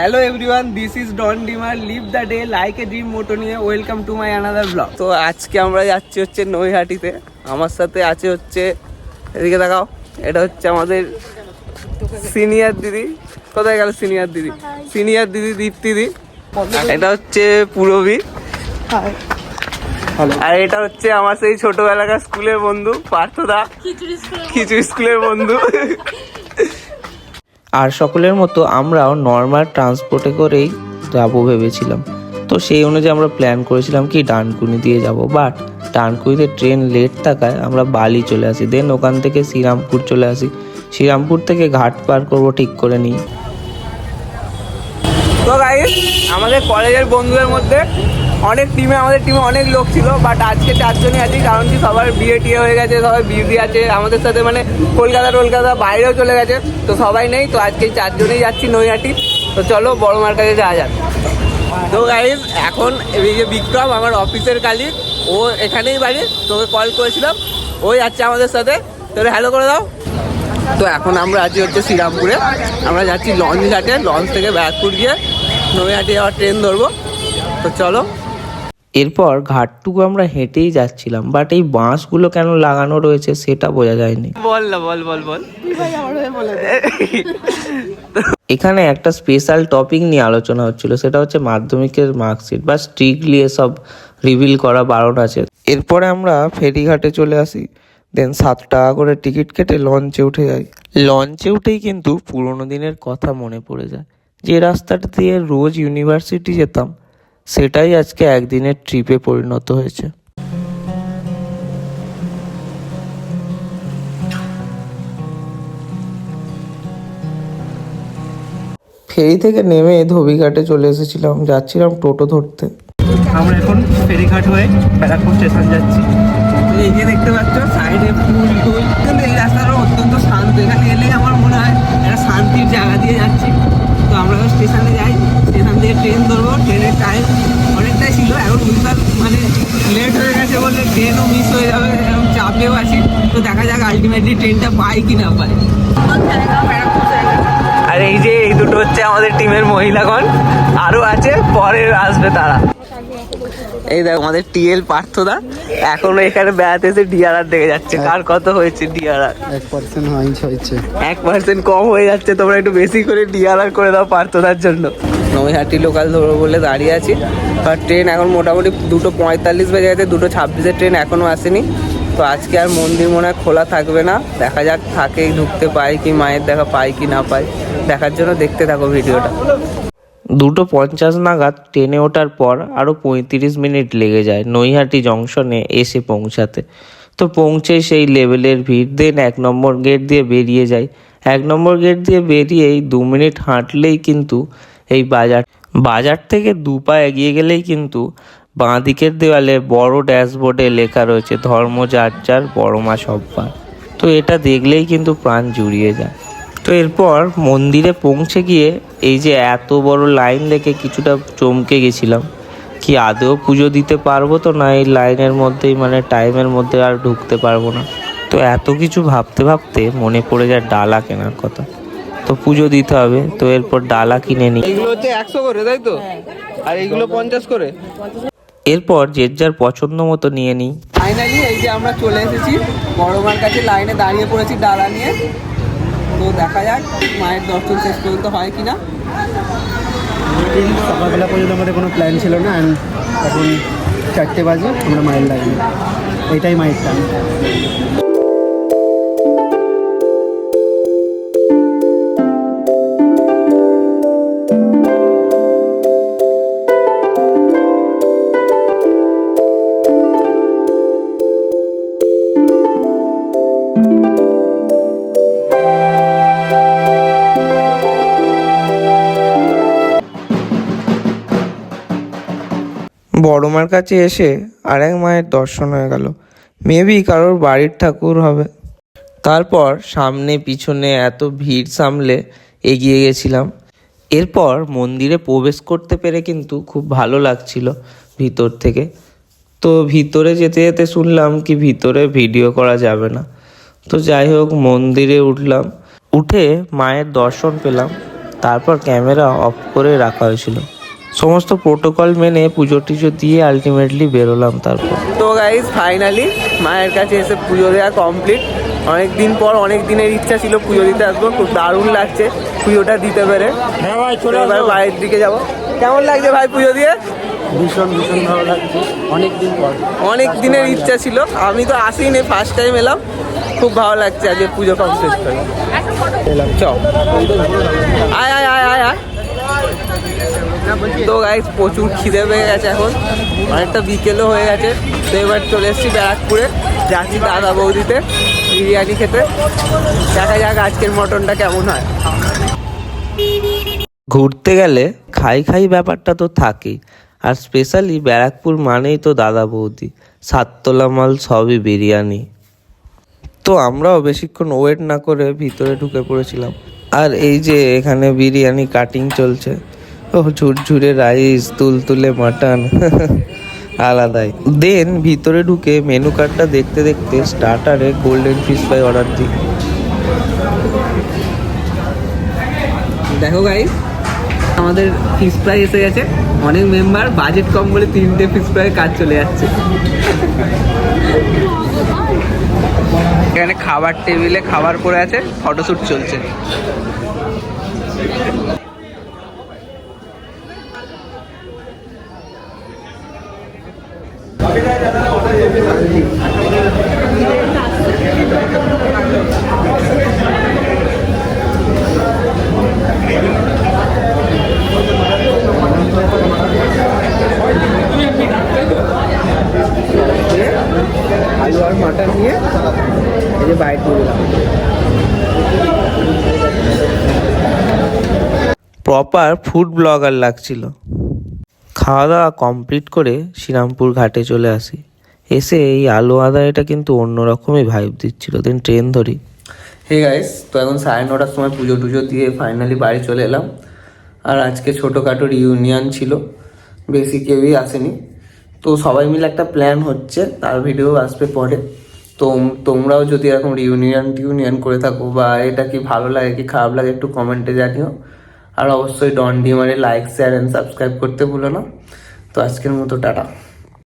Hello everyone, this is Don Dimar. Live the day like a dream motto নিয়ে welcome to my another blog. তো আজকে আমরা যাচ্ছি হচ্ছে নৈহাটিতে। আমার সাথে আছে হচ্ছে, এদিকে দেখাও, এটা হচ্ছে আমাদের সিনিয়র দিদি। কোথায় গেল সিনিয়র দিদি? সিনিয়র দিদি দীপ্তিদি। এটা হচ্ছে পুরবী। আর এটা হচ্ছে আমার সেই ছোটবেলাকার স্কুলের বন্ধু পার্থদা, খিচুড়ি স্কুলের বন্ধু। আর সকলের মতো আমরাও নর্মাল ট্রান্সপোর্টে করেই যাবো ভেবেছিলাম। তো সেই অনুযায়ী আমরা প্ল্যান করেছিলাম কি ডানকুনি দিয়ে যাব, বাট ডানকুনিতে ট্রেন লেট থাকায় আমরা বালি চলে আসি। দেন ওখান থেকে শ্রীরামপুর চলে আসি। শ্রীরামপুর থেকে ঘাট পার করবো ঠিক করে নিই। তো গাইস, আমাদের কলেজের বন্ধুদের মধ্যে আমাদের টিমে অনেক লোক ছিল, বাট আজকে 4 জনই আছি। কারণ কি সবার বিয়ে টিয়ে হয়ে গেছে, সবাই বিজি আছে আমাদের সাথে, মানে কলকাতা বাইরেও চলে গেছে, তো সবাই নেই। তো আজকে 4 জনেই যাচ্ছি নৈহাটি। তো চলো বড় মার কাছে যাওয়া যাক। তো গাইস, এখন এই যে বিক্রম আমার অফিসের কালিগ, ও এখানেই বাড়ি। তোকে কল করেছিলাম, ওই যাচ্ছে আমাদের সাথে। তোরে হ্যালো করে দাও। তো এখন আমরা আছি হচ্ছে শ্রীরামপুরে। আমরা যাচ্ছি লঞ্চ ঘাটে, লঞ্চ থেকে ব্যারাকপুর গিয়ে নৈহাটি আবার ট্রেন ধরবো। তো চলো। এরপর ঘাটটুকু আমরা হেঁটেই যাচ্ছিলাম, বাট এই বাঁশগুলো কেন লাগানো রয়েছে সেটা বোঝা যায়নি। বল না, বল। এখানে একটা স্পেশাল টপিক নিয়ে আলোচনা হচ্ছিল, সেটা হচ্ছে মাধ্যমিকের মার্কশিট বা স্ট্রিক্টলি এসব রিভিল করা বারণ আছে। এরপরে আমরা ফেরিঘাটে চলে আসি। দেন 7 টাকা করে টিকিট কেটে লঞ্চে উঠে যাই। লঞ্চে উঠেই কিন্তু পুরোনো দিনের কথা মনে পড়ে যায়। যে রাস্তাটা দিয়ে রোজ ইউনিভার্সিটি যেতাম, সেটাই আজকে একদিনের ট্রিপে পরিণত হয়েছে। ফেরি থেকে নেমে ধোবিঘাটে চলে এসেছিলাম, যাচ্ছিলাম টোটো ধরতে। আমরা এখন ফেরিঘাট হয়ে ব্যারাকপুর স্টেশন যাচ্ছি। তো এই যে দেখতে পাচ্ছ সাইডে ফুল টুল, কিন্তু এই রাস্তাটা অত্যন্ত শান্ত। এখানে এলে আমার মনে হয় একটা শান্তির জায়গা দিয়ে যাচ্ছি। তো আমরা স্টেশনে যাই, স্টেশন থেকে ট্রেন ধরবো। ট্রেনের টাইম অনেকটাই ছিল, এখন বুঝতে মানে লেট হয়ে গেছে বলে ট্রেনও মিস হয়ে যাবে, এরকম চাপেও আছি। তো দেখা যাক আলটিমেটলি ট্রেনটা পাই কি না পাই। আর এই যে এই দুটো হচ্ছে আমাদের টিমের মহিলাগণ, আরো আছে, পরে আসবে তারা। এই দেখো আমাদের টিএল পার্থদা এখনো এখানে বেড়াতে এসে ডিআরআর দেখে যাচ্ছে। কার কত হয়েছে ডিআরআর? 1% হয়েছে। 1% কম হয়ে যাচ্ছে। তোমরা একটু বেশি করে ডিআরআর করে দাও পার্থদার জন্য। নৈহাটি লোকাল ধরবো বলে দাঁড়িয়ে আছি, আর ট্রেন এখন মোটামুটি 2:45 বেজে গেছে। 2:26-এর ট্রেন এখনো আসেনি। তো আজকে আর মন্দির মনে হয় খোলা থাকবে না, দেখা যাক থাকেই ঢুকতে পাই কি, মায়ের দেখা পাই কি না পাই, দেখার জন্য দেখতে থাকো ভিডিওটা। 2:50 নাগাদ ট্রেনে ওঠার পর আরও 35 মিনিট লেগে যায় নৈহাটি জংশনে এসে পৌঁছাতে। তো পৌঁছেই সেই লেভেলের ভিড়। দেন 1 নম্বর গেট দিয়ে বেরিয়ে যাই। 1 নম্বর গেট দিয়ে বেরিয়েই 2 মিনিট হাঁটলেই কিন্তু এই বাজার থেকে 2 পা এগিয়ে গেলেই কিন্তু বাঁ দিকের দেওয়ালে বড় ড্যাশবোর্ডে লেখা রয়েছে ধর্ম যার যার, বড় মা সব্বার। তো এটা দেখলেই কিন্তু প্রাণ জুড়িয়ে যায়। তো এরপর মন্দিরে পৌঁছে গিয়ে এই যে এত বড় লাইন দেখে কিছুটা চমকে গেছিলাম, কি আদৌ পুজো দিতে পারবো তো না এই লাইনের মধ্যেই, মানে টাইমের মধ্যে আর ঢুকতে পারবো না। তো এত কিছু ভাবতে ভাবতে মনে পড়ে যায় ডালা কেনার কথা। তো পুজো দিতে হবে, তো এরপর ডালা কিনে নিই। এগুলো হচ্ছে 100 করে, তাই তো? আর এইগুলো 50 করে। এরপর যে যার পছন্দ মতো নিয়ে নিই। ফাইনালি এই যে আমরা চলে এসেছি বড় মার কাছে, লাইনে দাঁড়িয়ে পড়েছি ডালা নিয়ে। তো দেখা যাক মায়ের দর্শন শেষ পর্যন্ত হয় কিনা। সকালবেলা পর্যন্ত আমাদের কোনো প্ল্যান ছিল না, অ্যান্ড এখন 4টে বাজে, আমরা মায়ের লাইনে। এটাই মায়ের টাইম। বড় মার কাছে এসে আরেক মায়ের দর্শন হয়ে গেল। মেবি কারোর বাড়ির ঠাকুর হবে। তারপর সামনে পিছনে এত ভিড় সামলে এগিয়ে গেছিলাম। এরপর মন্দিরে প্রবেশ করতে পেরে কিন্তু খুব ভালো লাগছিল ভিতর থেকে। তো ভিতরে যেতে যেতে শুনলাম কি ভিতরে ভিডিও করা যাবে না। তো যাই হোক মন্দিরে উঠলাম, উঠে মায়ের দর্শন পেলাম। তারপর ক্যামেরা অফ করে রাখা হয়েছিল। সমস্ত প্রোটোকল মেনে পুজো টুজো দিয়ে আলটিমেটলি বেরোলাম। তারপর তো গাইজ ফাইনালি মায়ের কাছে এসে পুজো দেওয়া কমপ্লিট। অনেক দিন পর অনেক দিনের ইচ্ছা ছিল পুজো দিতে আসবো, খুব দারুণ লাগছে পুজোটা দিতে পেরে। এবার বাড়ির দিকে যাব। কেমন লাগছে ভাই পুজো দিয়ে? ভীষণ ভালো লাগছে, অনেক দিন পর। অনেক দিনের ইচ্ছা ছিল, আমি তো আসিনি, ফার্স্ট টাইম এলাম। খুব ভালো লাগছে আজকে পুজো কমপ্লিট করে। চ আয় আয় আয় আয় আয়। তো গাইজ প্রচুর খিদে পেয়ে গেছে এখন, অনেকটা বিকেলও হয়ে গেছে। তো এবার চলে এসেছি ব্যারাকপুরে, যাচ্ছি দাদা বৌদিতে বিরিয়ানি খেতে। দেখা যাক আজকের মটনটা কেমন হয়। ঘুরতে গেলে খাই ব্যাপারটা তো থাকেই, আর স্পেশালি ব্যারাকপুর মানেই তো দাদা বৌদি, সাততলা মাল সবই বিরিয়ানি। তো আমরাও বেশিক্ষণ ওয়েট না করে ভিতরে ঢুকে পড়েছিলাম। আর এই যে এখানে বিরিয়ানি কাটিং চলছে, ও ঝুরঝুরে রাইস, তুলতুলে মাটন, আলাদাই। দেন ভিতরে ঢুকে মেনু কার্ডটা দেখতে দেখতে স্টার্টারে গোল্ডেন ফিশ ফ্রাই অর্ডার দিই। দেখো গাইস, আমাদের ফিশ ফ্রাই এসে গেছে। অনেক মেম্বার, বাজেট কম বলে 3টে ফিশ ফ্রাই কাজ চলে যাচ্ছে। এখানে খাবার টেবিলে খাবার পড়ে আছে, ফটোশ্যুট চলছে। আলু আর মাটন নিয়ে এই যে বাইট করে দিলাম। প্রপার ফুড ব্লগার লাগছিল। খাওয়া দাওয়া কমপ্লিট করে শ্রীরামপুর ঘাটে চলে আসি। এসে এই আলু আদা এটা কিন্তু অন্যরকমই ভাইব দিচ্ছিল। দেন ট্রেন ধরি। হে গাইস, তো এখন 9:30টার সময় পুজো টুজো দিয়ে ফাইনালি বাড়ি চলে এলাম। আর আজকে ছোটোখাটো রিউনিয়ন ছিল, বেশি কেউই আসেনি। তো সবাই মিলে একটা প্ল্যান হচ্ছে, তার ভিডিও আসবে পরে। তো তোমরাও যদি এরকম রিউনিয়ন করে থাকো, বা এটা কি ভালো লাগে কি খারাপ লাগে একটু কমেন্টে জানিও। আর অবশ্যই ডন ডিমারে লাইক, শেয়ার অ্যান্ড সাবস্ক্রাইব করতে ভুলো না। তো আজকের মতো টাটা।